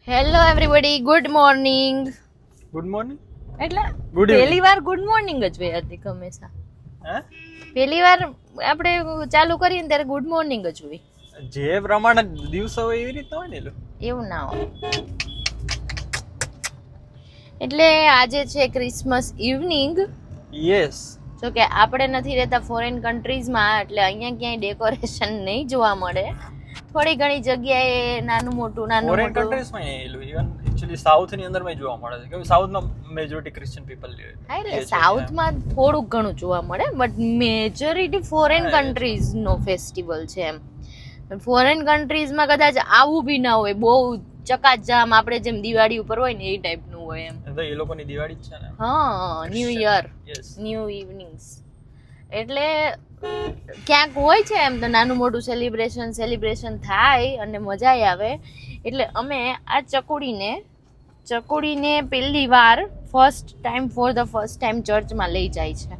Hello everybody, good morning. Good morning એટલે Good પહેલી વાર ગુડ મોર્નિંગ જ હોય હતી હંમેશા. હે પહેલી વાર આપણે ચાલુ કરીએ ને ત્યારે ગુડ મોર્નિંગ જ હોય. જે પ્રમાણે દિવસો હોય એવી રીતના હોય ને એલું. એવું ના હોય. એટલે આજે છે ક્રિસમસ ઇવનિંગ. યસ જો કે આપણે નથી રહેતા ફોરેન કન્ટ્રીઝમાં, એટલે અહીંયા ક્યાંય ડેકોરેશન નહીં જોવા મળે. થોડી ઘણી જગ્યાએ નાનું મોટું ફોરેન કન્ટ્રીઝમાં એલું ઇવન એક્ચ્યુઅલી સાઉથ ની અંદર માં જોવા મળે છે કે સાઉથમાં મેજોરિટી ક્રિશ્ચિયન પીપલ લે હા, એટલે સાઉથમાં થોડુંક ઘણું જોવા મળે, બટ મેજોરિટી ફોરેન કન્ટ્રીઝનો ફેસ્ટિવલ છે એમ. ફોરેન કન્ટ્રીઝમાં કદાચ આવું બી ના હોય, બહુ ચકાજામ આપણે જેમ દિવાળી ઉપર હોય ને એ ટાઈપનું હોય એમ. તો એ લોકોની દિવાળી જ છે ને. હા, ન્યૂ યર, યસ ન્યૂ ઇવનિંગ્સ. એટલે ક્યાંક હોય છે એમ તો નાનું મોટું સેલિબ્રેશન થાય અને મજા આવે. એટલે અમે આ ચકુડીને પહેલી વાર ફર્સ્ટ ટાઈમ ચર્ચમાં લઈ જાય છે.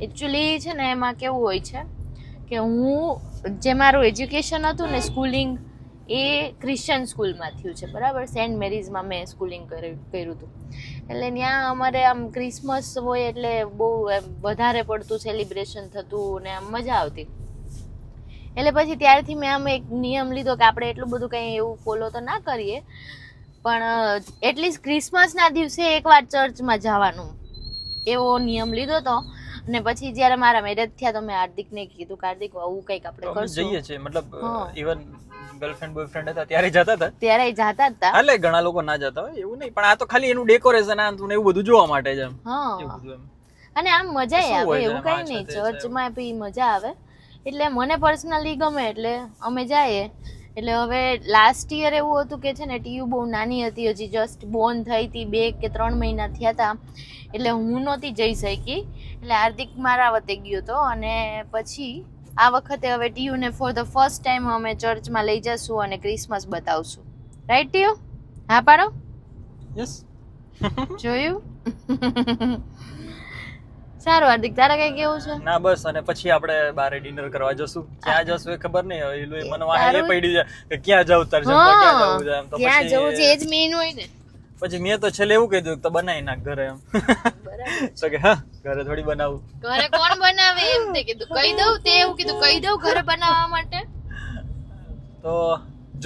એકચ્યુઅલી છે ને એમાં કેવું હોય છે કે હું જે મારું એજ્યુકેશન હતું ને, સ્કૂલિંગ, એ ક્રિશ્ચિયન સ્કૂલમાં થયું છે, બરાબર. સેન્ટ મેરીઝમાં મેં સ્કૂલિંગ કર્યું હતું. એટલે ત્યાં અમારે આમ ક્રિસમસ હોય એટલે બહુ એમ વધારે પડતું સેલિબ્રેશન થતું ને આમ મજા આવતી. એટલે પછી ત્યારથી મેં આમ એક નિયમ લીધો કે આપણે એટલું બધું કંઈ એવું ફોલો તો ના કરીએ, પણ એટલીસ્ટ ક્રિસમસના દિવસે એકવાર ચર્ચમાં જવાનું, એવો નિયમ લીધો હતો. અને પછી જ્યારે મારા મેરેજ થયા તો મેં હાર્દિકને કીધું કે હાર્દિક આવું કંઈક આપણે કરશું. જઈએ છીએ, મતલબ ઇવન ગર્લફ્રેન્ડ બોયફ્રેન્ડ હતા ત્યારે જતા હતા. એટલે ઘણા લોકો ના જતા હોય એવું નહીં, પણ આ તો ખાલી એનું ડેકોરેશન આ એવું બધું જોવા માટે જ એમ. એવું બધું એમ. અને આમ મજા આવે, એવું કઈ નહીં, ચર્ચમાં બી મજા આવે. એટલે મને પર્સનલી ગમે એટલે અમે જઈએ. એટલે હવે લાસ્ટ યર એવું હતું કે છે ને ટીયુ બહુ નાની હતી, હજી જસ્ટ બોર્ન થઈ હતી, 2 કે 3 મહિના થયા હતા, એટલે હું નહોતી જઈ શકી. એટલે હાર્દિક મારા વતે ગયો હતો. અને પછી આ વખતે હવે ટીયુને ફોર ધ ફર્સ્ટ ટાઈમ અમે ચર્ચમાં લઈ જશું અને ક્રિસમસ બતાવશું. Right TU? હા પાડો. યસ. જોયું? સારું હાર્દિક, તારે કઈ કેવું છે? ના બસ, અને પછી આપણે બારે ડિનર કરવા જશું. ક્યાં જશું એ ખબર નહીં, હવે એલું મને વાહે પડી જાય કે ક્યાં જવું, તાર જમવા ક્યાં જવું છે એમ. તો ક્યાં જવું છે એ જ મેઇન હોય ને. પછી મેં તો છેલ્લે એવું કીધું તો બનાવી નાખ ઘરે એમ. તો કે હા, ઘરે થોડી બનાવું. ઘરે કોણ બનાવે એમ તે કીધું, કહી દઉં. તે એવું કીધું કહી દઉં ઘરે બનાવવા માટે. તો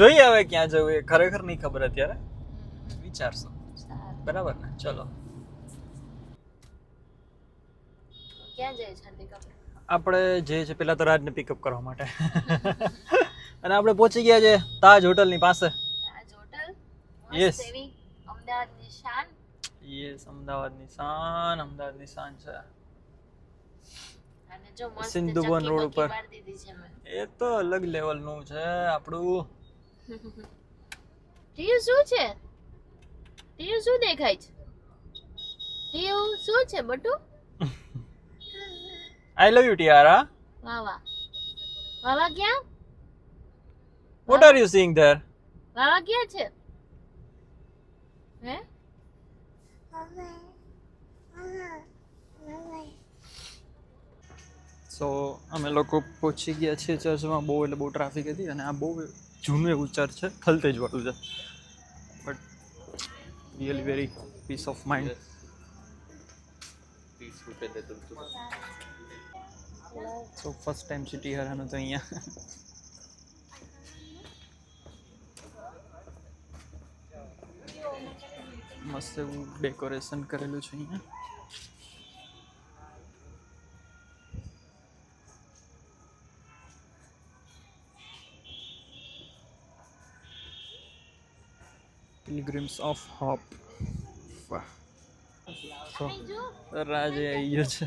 જોઈએ હવે ક્યાં જવું એ ખરેખર નહીં ખબર અત્યારે, વિચારશું. બરાબર ને? ચલો. ક્યાં જાય છે હાર્દિક? આપણે જે છે પેલા તો રાજને પિકઅપ કરવા માટે. અને આપણે પહોંચી ગયા છે તાજ હોટલ ની પાસે. તાજ હોટલ, યસ, અમદાવાદની શાન. યસ, અમદાવાદની શાન છે. અને જો મસ્ત સિંધુવન રોડ ઉપર માર દીધી છે મેં. એ તો અલગ લેવલ નું છે આપણું. ટીયુ શું છે? ટીયુ શું દેખાય છે? ટીયુ શું છે બટુ? આઈ લવ યુ ટિયારા. વાહ વાહ. વાવા ક્યાં? What are you seeing there? વાવા ક્યાં છે? હે? સો અમે લોકો પહોંચી ગયા છીએ ચર્ચમાં. બહુ એટલે બહુ ટ્રાફિક હતી, અને આ બહુ જૂનું એવું ચર્ચ છે, થલતેજ વાળું છે, but really very peace of mind. So first time city હરાનું તો અહીંયા મસ્ત એવું ડેકોરેશન કરેલું છે અહીંયા. Pilgrims of Hope. વાહ. તો રાજે આવી ગયો છે.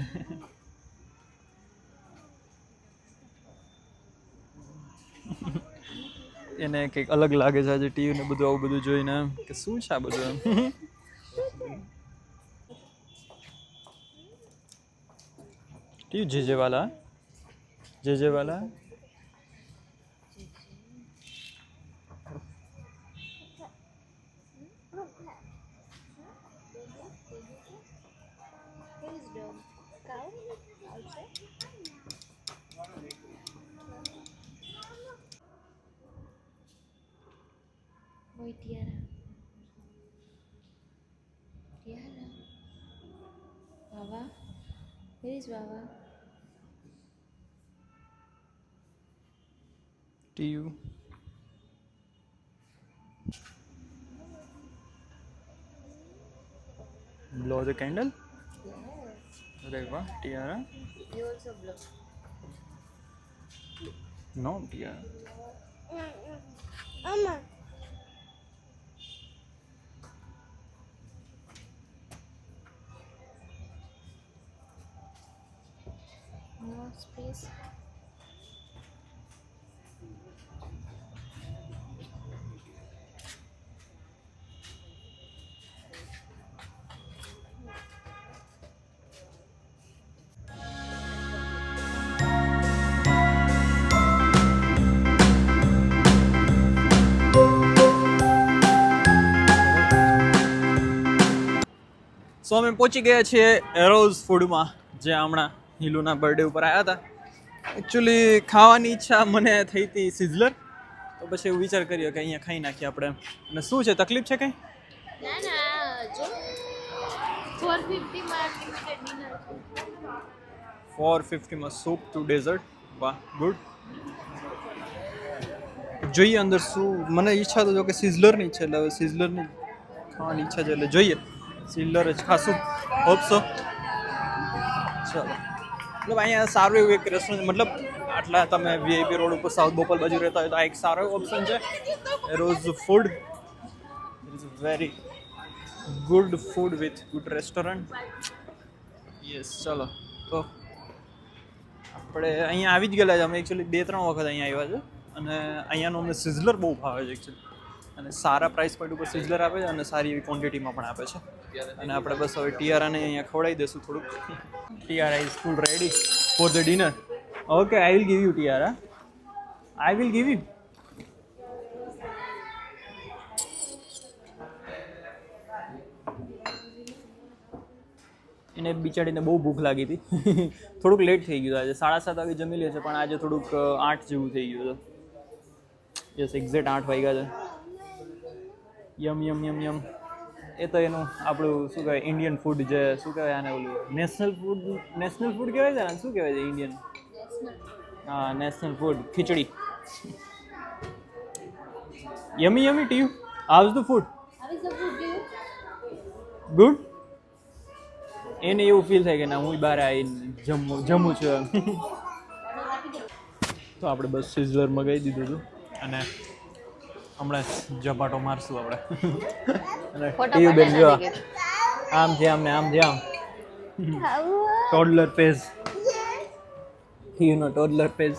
એને કંઈક અલગ લાગે છે આજે ટીવી ને બધું આવું બધું જોઈને, એમ કે શું છે આ બધું એમ. ટીવી જે વાલા Wait, Tiara. Here is Baba. TU. Blow the candle. Right, wow. Tiara. You also blow. No, tiara. Mama. No space. સો અમે પહોંચી ગયા છીએ એરોઝ ફૂડમાં, જે હમણાં હિલુના બર્થડે ઉપર આવ્યા હતા. એકચ્યુઅલી ખાવાની ઈચ્છા મને થઈ હતી સિઝલર, તો પછી એવું વિચાર કર્યો કે અહીંયા ખાઈ નાખીએ આપણે. અને શું છે, તકલીફ છે કંઈ? ના ના, જો 450 માં અનલિમિટેડ ડિનર છે. 450 માં સૂપ ટુ ડેઝર્ટ. વાહ, ગુડ. જોઈએ અંદર શું. મને ઈચ્છા તો જો કે સિઝલરની છે, એટલે હવે સિઝલરની ખાવાની ઈચ્છા છે, એટલે જોઈએ સિઝલર જ ખાશું. Hope so. ચાલો, મતલબ અહીંયા સારું એવું એક રેસ્ટોરન્ટ, મતલબ આટલા તમે વીઆઈપી રોડ ઉપર સાઉથ બોપલ બાજુ રહેતા હોય તો આ એક સારો એવો ઓપ્શન છે. Arrows food is very good food with good restaurant. Yes, ચલો તો આપણે અહીંયા આવી જ ગયેલા છે. અમે એકચ્યુઅલી 2-3 વખત અહીંયા આવ્યા છે, અને અહીંયાનું અમને સિઝલર બહુ ભાવે છે એકચ્યુઅલી. અને સારા પ્રાઇસ પોઈન્ટ ઉપર સિઝલર આપે છે, અને સારી એવી ક્વોન્ટિટીમાં પણ આપે છે. અને આપણે બસ હવે ટિયારાને અહીંયા ખવડાવી દઈશું થોડુંક. Tiara is full ready for the dinner. Okay, I will give you Tiara. I will give you. એને બિચારીને બહુ ભૂખ લાગી હતી. થોડુંક લેટ થઈ ગયું આજે. 7:30 વાગે જમી લે છે, પણ આજે થોડુંક 8 જેવું થઈ ગયું છે. યસ, એક્ઝેક્ટ 8 વાગ્યા છે. યમ યમ યમ યમ. એ તો એનું આપણું શું કહેવાય, ઇન્ડિયન ફૂડ, જે શું કહેવાય આને, ઓલું નેશનલ ફૂડ કહેવાય છે ને, શું કહેવાય છે ઇન્ડિયન? હા, national food, khichdi. યમી યમી TU. How is the food? Good. એને એવું ફીલ થાય કે ના, હું બહાર આવીને જમું છું. તો આપણે બસ સિઝલર મગાવી દીધું હતું, અને હમણાં ઝપાટો મારશું આપણે. અને ટીયુ બેન જો આમ છે, આમ ને આમ છે, આમ ટોડલર પેજ. ટીયુનો ટોડલર પેજ.